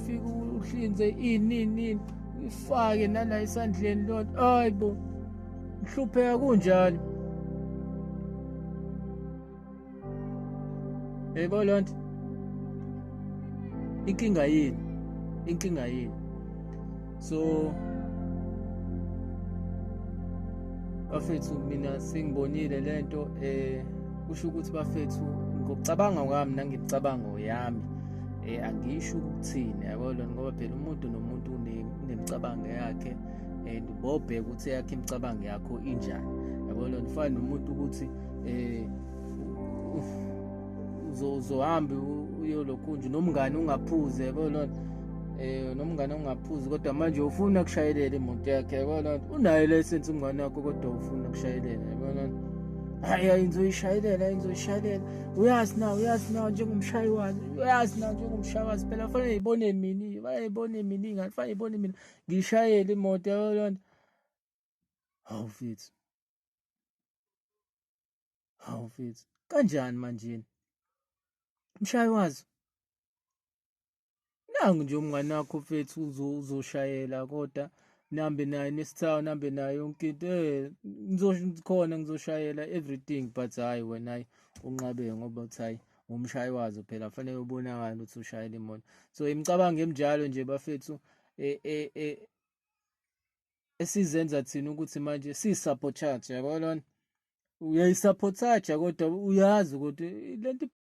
ufike uhlinze ini ifake nala esandleni lonto, hayi bo, ngihlupheka kunjalo. Yebo lonto, inkinga yini? So bafethu mina sengibonile lento, kusho ukuthi bafethu ngokucabanga kwami nangemicabango yami, angisho ukuthini, yabo lona, ngoba phela umuntu nomuntu unemicabango yakhe, and bobheka ukuthi yakhe imicabango yakho injani, yabo lona. Fana nomuntu ukuthi uzohambe uyolokhunja nomngane ungaphuze, yabo lona. Nomngane ungaphuzi kodwa manje ufuna kushayelela imoto yakhe, yabo lona. Unayo license umngane wakho kodwa ufuna kushayelela, yabo lona. Hayi ngizoyishayelela, uyazi na njengomshayi wazi, phela fanele ngibone mina ingane, fanele ngibone mina ngishayele imoto, yabo lona. Hawu mfethu, kanjani manje mshayi wazi? Nangu nje umngane wakho mfethu uzoshayela, kodwa nambe naye nesithawu, nambe naye yonke into, ngizoshayela everything, but hhayi wena hayi unqabe ngoba uthi hayi umshayi wazo phela fanele ubonakale ukuthi ushayela imoto. So imicabango emijalo nje bafethu, esizenza thina ukuthi manje siyi-sabotage, yabo lona. Uyayi-sabotage kodwa uyazi ukuthi lento